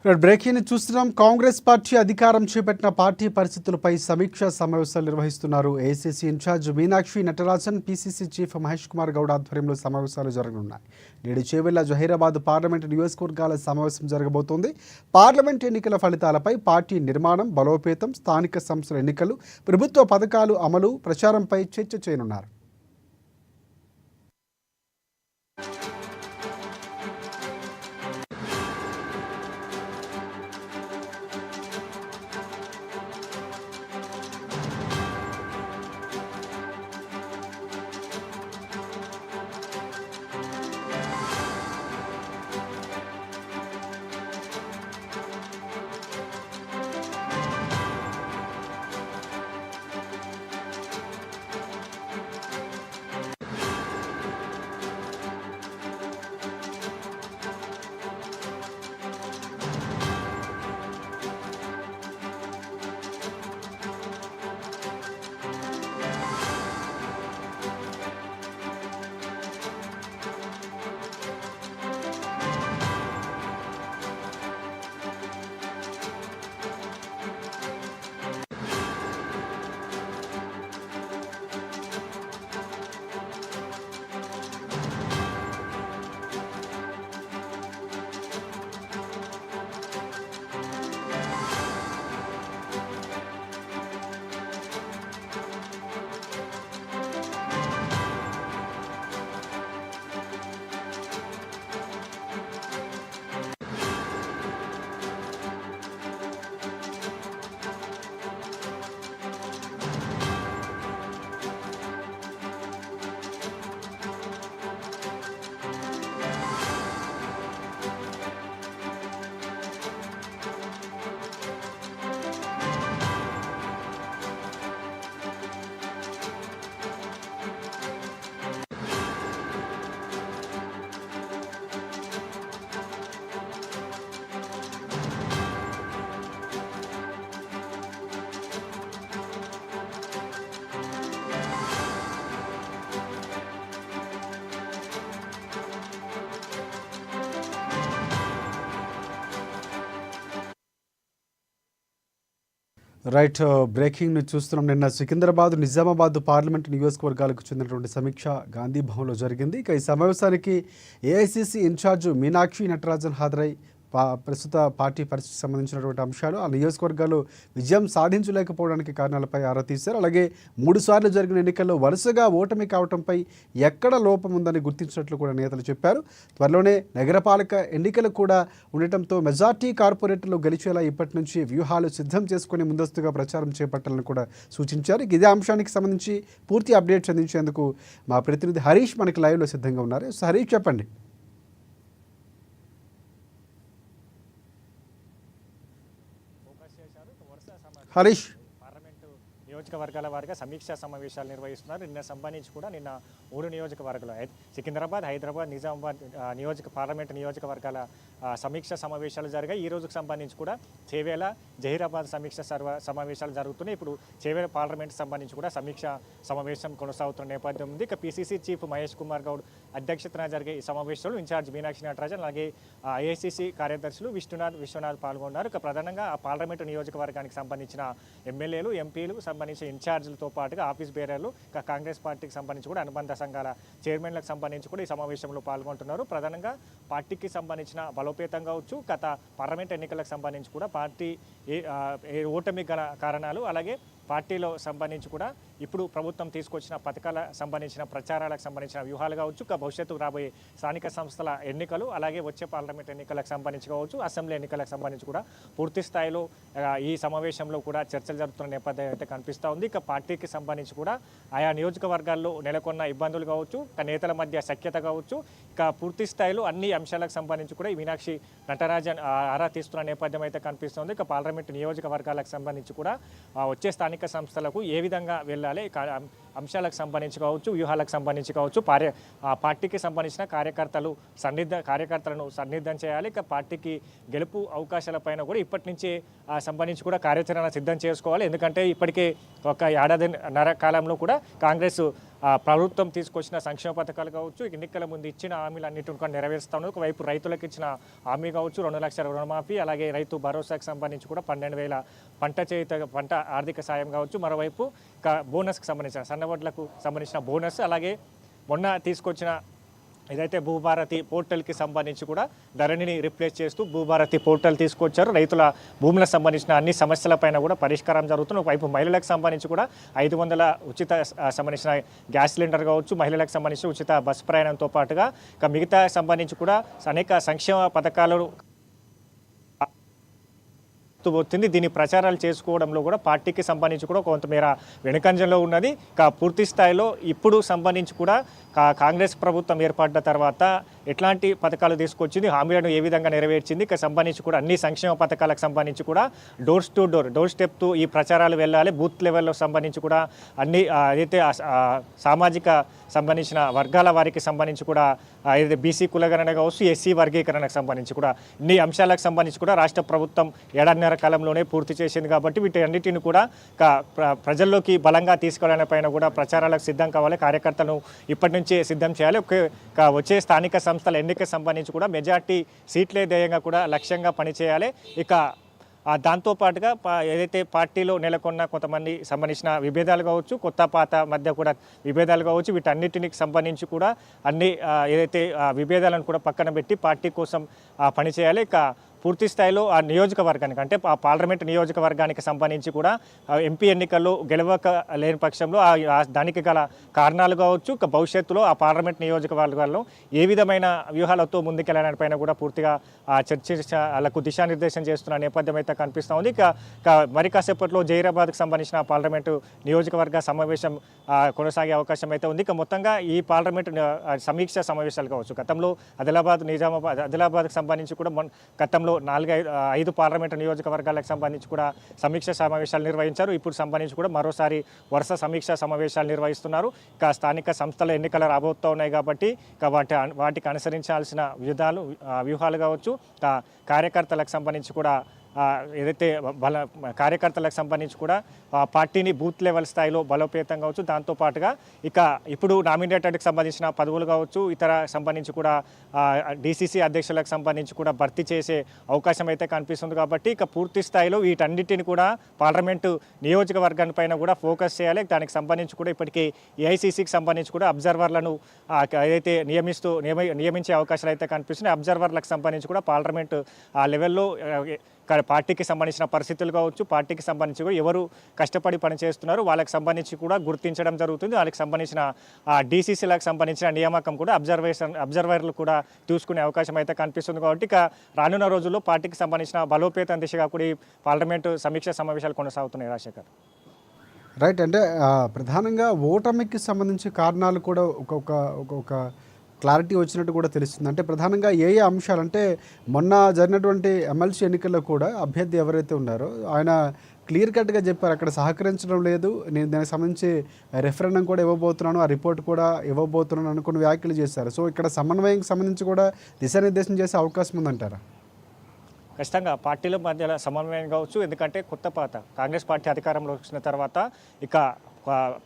Breaking చూస్తున్నాం. Congress party అధికారం చేపట్టిన పార్టీ పరిస్థితులపై సమీక్షా సమావేశాలు నిర్వహిస్తున్నారు. AICC in charge Meenakshi Natarajan, PCC chief Mahesh Kumar Goud ఆధ్వర్యంలో సమావేశాలు జరగనున్నాయి. నేడు చేవెళ్ల జహీరాబాద్ పార్లమెంటు నియోజకవర్గాల సమావేశం జరగబోతోంది. పార్లమెంట్ ఎన్నికల ఫలితాలపై, పార్టీ నిర్మాణం, బలోపేతం, స్థానిక సంస్థల ఎన్నికలు, ప్రభుత్వ పథకాలు అమలు, ప్రచారంపై చర్చ చేయనున్నారు. రైట్, బ్రేకింగ్ చూస్తున్నాం. నిన్న సికింద్రాబాద్, నిజామాబాద్ పార్లమెంటు నియోజకవర్గాలకు చెందినటువంటి సమీక్ష గాంధీ భవన్లో జరిగింది. ఇక ఈ సమావేశానికి ఏఐసీసీ ఇన్ఛార్జ్ మీనాక్షి నటరాజన్ హాజరై ప్రస్తుత పార్టీ పరిస్థితికి సంబంధించినటువంటి అంశాలు, ఆ నియోజకవర్గాలు విజయం సాధించలేకపోవడానికి కారణాలపై ఆరా తీశారు. అలాగే 3 సార్లు జరిగిన ఎన్నికల్లో వరుసగా ఓటమి కావడంపై ఎక్కడ లోపం ఉందని గుర్తించినట్లు కూడా నేతలు చెప్పారు. త్వరలోనే నగరపాలక ఎన్నికలు కూడా ఉండటంతో మెజార్టీ కార్పొరేటర్లు గెలిచేలా ఇప్పటి నుంచి వ్యూహాలు సిద్ధం చేసుకుని ముందస్తుగా ప్రచారం చేపట్టాలని కూడా సూచించారు. ఇదే అంశానికి సంబంధించి పూర్తి అప్డేట్స్ అందించేందుకు మా ప్రతినిధి హరీష్ మనకి లైవ్లో సిద్ధంగా ఉన్నారు. సో హరీష్, చెప్పండి. హరీష్, పార్లమెంటు నియోజకవర్గాల వారిగా సమీక్షా సమావేశాలు నిర్వహిస్తున్నారు. నిన్న సంబంధించి కూడా 3 నియోజకవర్గాలు సికింద్రాబాద్, హైదరాబాద్, నిజామాబాద్ పార్లమెంటు నియోజకవర్గాల సమీక్షా సమావేశాలు జరిగాయి. ఈ రోజుకు సంబంధించి కూడా చేవేల, జహీరాబాద్ సమావేశాలు జరుగుతున్నాయి. ఇప్పుడు చేవేల పార్లమెంటు సంబంధించి కూడా సమీక్షా సమావేశం కొనసాగుతున్న నేపథ్యం ఉంది. ఇక పీసీసీ చీఫ్ మహేష్ కుమార్ గౌడ్ అధ్యక్షతన జరిగే ఈ సమావేశంలో ఇన్ఛార్జ్ మీనాక్షి నటరాజన్, అలాగే ఏఐసీసీ కార్యదర్శులు విశ్వనాథ్ పాల్గొన్నారు. ఇక ప్రధానంగా ఆ పార్లమెంటు నియోజకవర్గానికి సంబంధించిన ఎమ్మెల్యేలు, ఎంపీలు, సంబంధించిన ఇన్ఛార్జీలతో పాటుగా ఆఫీస్ బేరర్లు, కాంగ్రెస్ పార్టీకి సంబంధించి కూడా అనుబంధ సంఘాల చైర్మన్లకు సంబంధించి కూడా ఈ సమావేశంలో పాల్గొంటున్నారు. ప్రధానంగా పార్టీకి సంబంధించిన బలోపేతం కావచ్చు, గత పార్లమెంట్ ఎన్నికలకు సంబంధించి కూడా పార్టీ ఓటమి గల కారణాలు, అలాగే పార్టీలో సంబంధించి కూడా ఇప్పుడు ప్రభుత్వం తీసుకొచ్చిన పథకాల సంబంధించిన ప్రచారాలకు సంబంధించిన వ్యూహాలు కావచ్చు, భవిష్యత్తు రాబోయే స్థానిక సంస్థల ఎన్నికలు, అలాగే వచ్చే పార్లమెంట్ ఎన్నికలకు సంబంధించి కావచ్చు, అసెంబ్లీ ఎన్నికలకు సంబంధించి కూడా పూర్తి స్థాయిలో ఈ సమావేశంలో కూడా చర్చలు జరుపుతున్న నేపథ్యం అయితే కనిపిస్తూ ఉంది. ఇక పార్టీకి సంబంధించి కూడా ఆయా నియోజకవర్గాల్లో నెలకొన్న ఇబ్బందులు కావచ్చు, నేతల మధ్య సఖ్యత కావచ్చు, ఇక పూర్తి స్థాయిలో అన్ని అంశాలకు సంబంధించి కూడా ఈ మీనాక్షి నటరాజన్ ఆరా తీస్తున్న నేపథ్యం అయితే కనిపిస్తుంది. ఇక పార్లమెంట్ నియోజకవర్గాలకు సంబంధించి కూడా వచ్చే స్థానిక సంస్థలకు ఏ విధంగా వెళ్ళాలి, అంశాలకు సంబంధించి కావచ్చు, వ్యూహాలకు సంబంధించి కావచ్చు, పార్టీకి సంబంధించిన కార్యకర్తలను సన్నిద్ధం చేయాలి. ఇక పార్టీకి గెలుపు అవకాశాలపైన కూడా ఇప్పటి నుంచే సంబంధించి కూడా కార్యాచరణ సిద్ధం చేసుకోవాలి. ఎందుకంటే ఇప్పటికే ఒక 1.5 కాలంలో కూడా కాంగ్రెస్ ప్రభుత్వం తీసుకొచ్చిన సంక్షేమ పథకాలు కావచ్చు, ఎన్నికల ముందు ఇచ్చిన హామీలు అన్నింటిని కూడా నెరవేరుస్తా ఉన్నది. ఒకవైపు రైతులకు ఇచ్చిన హామీ కావచ్చు, 2 లక్షల రుణమాఫీ, అలాగే రైతు భరోసాకు సంబంధించి కూడా 12,000 పంట ఆర్థిక సాయం కావచ్చు. మరోవైపు బోనస్కి సంబంధించిన సన్నవడ్లకు సంబంధించిన బోనస్, అలాగే మొన్న తీసుకొచ్చిన ఏదైతే భూభారతి పోర్టల్కి సంబంధించి కూడా ధరణిని రిప్లేస్ చేస్తూ భూభారతి పోర్టల్ తీసుకొచ్చారు. రైతుల భూములకు సంబంధించిన అన్ని సమస్యలపైన కూడా పరిష్కారం జరుగుతుంది. ఒకవైపు మహిళలకు సంబంధించి కూడా 500 ఉచిత సంబంధించిన గ్యాస్ సిలిండర్ కావచ్చు, మహిళలకు సంబంధించి ఉచిత బస్ ప్రయాణంతో పాటుగా మిగతా సంబంధించి కూడా అనేక సంక్షేమ పథకాలు వచ్చింది. దీని ప్రచారాలు చేసుకోవడంలో కూడా పార్టీకి సంబంధించి కూడా కొంతమేర వెనుకంజంలో ఉన్నది. పూర్తి స్థాయిలో ఇప్పుడు సంబంధించి కూడా కాంగ్రెస్ ప్రభుత్వం ఏర్పడ్డ తర్వాత ఎట్లాంటి పథకాలు తీసుకొచ్చింది, హామీలను ఏ విధంగా నెరవేర్చింది, సంబంధించి కూడా అన్ని సంక్షేమ పథకాలకు సంబంధించి కూడా డోర్ స్టెప్ టు ఈ ప్రచారాలు వెళ్ళాలి. బూత్ లెవెల్లో సంబంధించి కూడా అన్ని ఏదైతే సామాజిక సంబంధించిన వర్గాల వారికి సంబంధించి కూడా ఏదైతే బీసీ కులగణన కావచ్చు, ఎస్సీ వర్గీకరణకు సంబంధించి కూడా ఇన్ని అంశాలకు సంబంధించి కూడా రాష్ట్ర ప్రభుత్వం ఏడాదిన్నర కాలంలోనే పూర్తి చేసింది. కాబట్టి వీటన్నిటిని కూడా ప్రజల్లోకి బలంగా తీసుకెళ్లే పైన కూడా ప్రచారాలకు సిద్ధం కావాలి. కార్యకర్తలను ఇప్పటి నుంచే సిద్ధం చేయాలి. వచ్చే స్థానిక సంస్థల ఎన్నికకు సంబంధించి కూడా మెజార్టీ సీట్లే ధ్యేయంగా కూడా లక్ష్యంగా పనిచేయాలి. దాంతోపాటుగా ఏదైతే పార్టీలో నెలకొన్న కొంతమంది సంబంధించిన విభేదాలు కావచ్చు, కొత్త పాత మధ్య కూడా విభేదాలు కావచ్చు, వీటన్నిటికి సంబంధించి కూడా అన్ని ఏదైతే విభేదాలను కూడా పక్కన పెట్టి పార్టీ కోసం పనిచేయాలి. పూర్తి స్థాయిలో ఆ నియోజకవర్గానికి అంటే ఆ పార్లమెంట్ నియోజకవర్గానికి సంబంధించి కూడా ఎంపీ ఎన్నికల్లో గెలవక లేని పక్షంలో దానికి గల కారణాలు కావచ్చు, భవిష్యత్తులో ఆ పార్లమెంట్ నియోజకవర్గాల్లో ఏ విధమైన వ్యూహాలతో ముందుకెళ్ళడానిపైన కూడా పూర్తిగా చర్చలకు దిశానిర్దేశం చేస్తున్న నేపథ్యం అయితే కనిపిస్తూ ఉంది. మరి కాసేపట్లో జైరాబాద్కి సంబంధించిన పార్లమెంటు నియోజకవర్గ సమావేశం కొనసాగే అవకాశం అయితే ఉంది. మొత్తంగా ఈ పార్లమెంటు సమీక్ష సమావేశాలు కావచ్చు, గతంలో ఆదిలాబాద్కి సంబంధించి కూడా గతంలో 4-5 పార్లమెంటు నియోజకవర్గాలకు సంబంధించి కూడా సమీక్ష సమావేశాలు నిర్వహించారు. ఇప్పుడు సంబంధించి కూడా మరోసారి వరుస సమీక్ష సమావేశాలు నిర్వహిస్తున్నారు. స్థానిక సంస్థల ఎన్నికలు రాబోతూ ఉన్నాయి కాబట్టి వాటికి అనుసరించాల్సిన వ్యూహాలు కావచ్చు, కార్యకర్తలకు సంబంధించి కూడా ఏదైతే కార్యకర్తలకు సంబంధించి కూడా పార్టీని బూత్ లెవెల్ స్థాయిలో బలోపేతం కావచ్చు, దాంతోపాటుగా ఇప్పుడు నామినేటెడ్కి సంబంధించిన పదవులు కావచ్చు, ఇతర సంబంధించి కూడా డీసీసీ అధ్యక్షులకు సంబంధించి కూడా భర్తీ చేసే అవకాశం అయితే కనిపిస్తుంది. కాబట్టి పూర్తి స్థాయిలో వీటన్నిటిని కూడా పార్లమెంటు నియోజకవర్గాన్ని పైన కూడా ఫోకస్ చేయాలి. దానికి సంబంధించి కూడా ఇప్పటికీ ఏఐసీసీకి సంబంధించి కూడా అబ్జర్వర్లను ఏదైతే నియమించే అవకాశాలు అయితే కనిపిస్తున్నాయి. అబ్జర్వర్లకు సంబంధించి కూడా పార్లమెంటు లెవెల్లో పార్టీకి సంబంధించిన పరిస్థితులు కావచ్చు, పార్టీకి సంబంధించి కూడా ఎవరు కష్టపడి పనిచేస్తున్నారు వాళ్ళకి సంబంధించి కూడా గుర్తించడం జరుగుతుంది. వాళ్ళకి సంబంధించిన డీసీసీలకు సంబంధించిన నియామకం కూడా అబ్జర్వర్లు కూడా చూసుకునే అవకాశం అయితే కనిపిస్తుంది. కాబట్టి రానున్న రోజుల్లో పార్టీకి సంబంధించిన బలోపేతం దిశగా కూడా ఈ పార్లమెంటు సమీక్ష సమావేశాలు కొనసాగుతున్నాయి. రాజశేఖర్ రైట్. అంటే ప్రధానంగా ఓటమికి సంబంధించి కారణాలు కూడా ఒక క్లారిటీ వచ్చినట్టు కూడా తెలుస్తుంది. అంటే ప్రధానంగా ఏ అంశాలు అంటే మొన్న జరిగినటువంటి ఎమ్మెల్సీ ఎన్నికల్లో కూడా అభ్యర్థి ఎవరైతే ఉన్నారో ఆయన క్లియర్ కట్గా చెప్పారు, అక్కడ సహకరించడం లేదు, నేను దానికి సంబంధించి రెఫరెండం కూడా ఇవ్వబోతున్నాను, ఆ రిపోర్ట్ కూడా ఇవ్వబోతున్నాను అనుకున్న వ్యాఖ్యలు చేశారు. సో ఇక్కడ సమన్వయంకి సంబంధించి కూడా దిశానిర్దేశం చేసే అవకాశం ఉందంటారా? ఖచ్చితంగా పార్టీల మధ్యలో సమన్వయం కావచ్చు. ఎందుకంటే కొత్త పాత కాంగ్రెస్ పార్టీ అధికారంలో వచ్చిన తర్వాత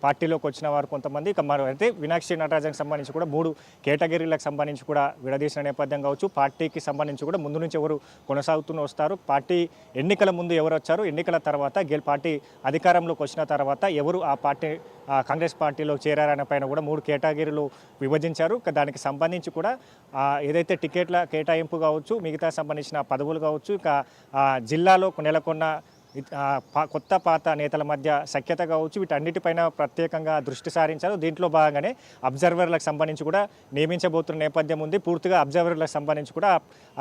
పార్టీలోకి వచ్చిన వారు కొంతమంది అయితే మీనాక్షి నటరాజన్కి సంబంధించి కూడా 3 కేటగిరీలకు సంబంధించి కూడా విడదీసిన నేపథ్యం కావచ్చు. పార్టీకి సంబంధించి కూడా ముందు నుంచి ఎవరు కొనసాగుతూ వస్తారు, పార్టీ ఎన్నికల ముందు ఎవరు వచ్చారు, ఎన్నికల తర్వాత పార్టీ అధికారంలోకి వచ్చిన తర్వాత ఎవరు ఆ పార్టీ కాంగ్రెస్ పార్టీలో చేరారనే పైన కూడా 3 కేటగిరీలు విభజించారు. దానికి సంబంధించి కూడా ఏదైతే టికెట్ల కేటాయింపు కావచ్చు, మిగతా సంబంధించిన పదవులు కావచ్చు, జిల్లాలో నెలకొన్న కొత్త పాత నేతల మధ్య సఖ్యత కావచ్చు, వీటన్నిటిపైన ప్రత్యేకంగా దృష్టి సారించారు. దీంట్లో భాగంగానే అబ్జర్వర్లకు సంబంధించి కూడా నియమించబోతున్న నేపథ్యం ఉంది. పూర్తిగా అబ్జర్వర్లకు సంబంధించి కూడా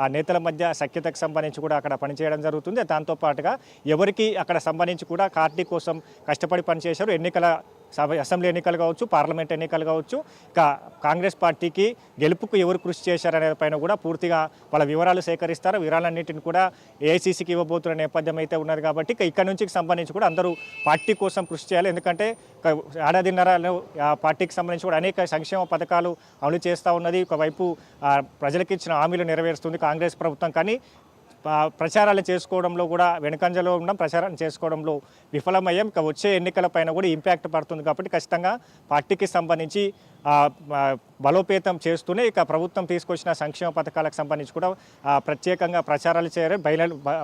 ఆ నేతల మధ్య సఖ్యతకు సంబంధించి కూడా అక్కడ పనిచేయడం జరుగుతుంది. దాంతోపాటుగా ఎవరికి అక్కడ సంబంధించి కూడా పార్టీ కోసం కష్టపడి పనిచేశారు, అసెంబ్లీ ఎన్నికలు కావచ్చు, పార్లమెంట్ ఎన్నికలు కావచ్చు, కాంగ్రెస్ పార్టీకి గెలుపుకు ఎవరు కృషి చేశారనే పైన కూడా పూర్తిగా వాళ్ళ వివరాలు సేకరిస్తారు. వివరాలన్నింటిని కూడా ఏఐసీసీకి ఇవ్వబోతున్న నేపథ్యం అయితే ఉన్నది. కాబట్టి ఇక్కడ నుంచి సంబంధించి కూడా అందరూ పార్టీ కోసం కృషి చేయాలి. ఎందుకంటే ఏడాదిన్నరలో పార్టీకి సంబంధించి కూడా అనేక సంక్షేమ పథకాలు అమలు చేస్తూ ఉన్నది. ఒకవైపు ప్రజలకు ఇచ్చిన హామీలు నెరవేరుస్తుంది కాంగ్రెస్ ప్రభుత్వం. కానీ ప్రచారాలు చేసుకోవడంలో కూడా వెనుకంజలో ఉండడం, ప్రచారం చేసుకోవడంలో విఫలమయ్యాం. ఇక వచ్చే ఎన్నికలపైన కూడా ఇంపాక్ట్ పడుతుంది కాబట్టి ఖచ్చితంగా పార్టీకి సంబంధించి బలోపేతం చేస్తూనే ఇక ప్రభుత్వం తీసుకొచ్చిన సంక్షేమ పథకాలకు సంబంధించి కూడా ప్రత్యేకంగా ప్రచారాలు చేయాలి,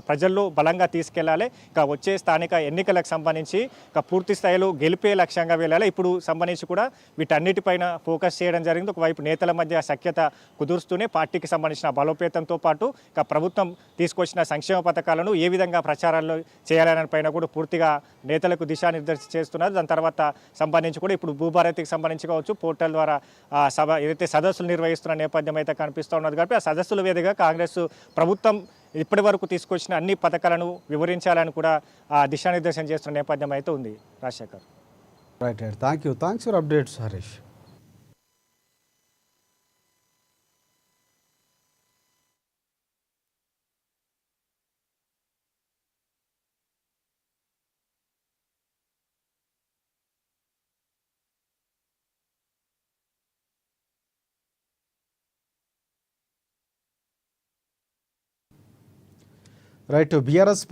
ప్రజల్లో బలంగా తీసుకెళ్లాలి. ఇక వచ్చే స్థానిక ఎన్నికలకు సంబంధించి ఇక పూర్తి స్థాయిలో గెలిపే లక్ష్యంగా వెళ్ళాలి. ఇప్పుడు సంబంధించి కూడా వీటన్నిటిపైన ఫోకస్ చేయడం జరిగింది. ఒకవైపు నేతల మధ్య సఖ్యత కుదురుస్తూనే పార్టీకి సంబంధించిన బలోపేతంతో పాటు ఇక ప్రభుత్వం తీసుకొచ్చిన సంక్షేమ పథకాలను ఏ విధంగా ప్రచారాల్లో చేయాలనే పైన కూడా పూర్తిగా నేతలకు దిశానిర్దేశం చేస్తున్నారు. దాని తర్వాత సంబంధించి కూడా ఇప్పుడు భూభారతికి సంబంధించి కావచ్చు, పోర్టల్ ద్వారా ఏదైతే సదస్సులు నిర్వహిస్తున్న నేపథ్యం అయితే కనిపిస్తూ ఉన్నది కాబట్టి ఆ సదస్సుల వేదికగా కాంగ్రెస్ ప్రభుత్వం ఇప్పటి వరకు తీసుకొచ్చిన అన్ని పథకాలను వివరించాలని కూడా దిశానిర్దేశం చేస్తున్న నేపథ్యం అయితే ఉంది. Rajasekhar. Right. Thanks for updates Harish. Right. BRS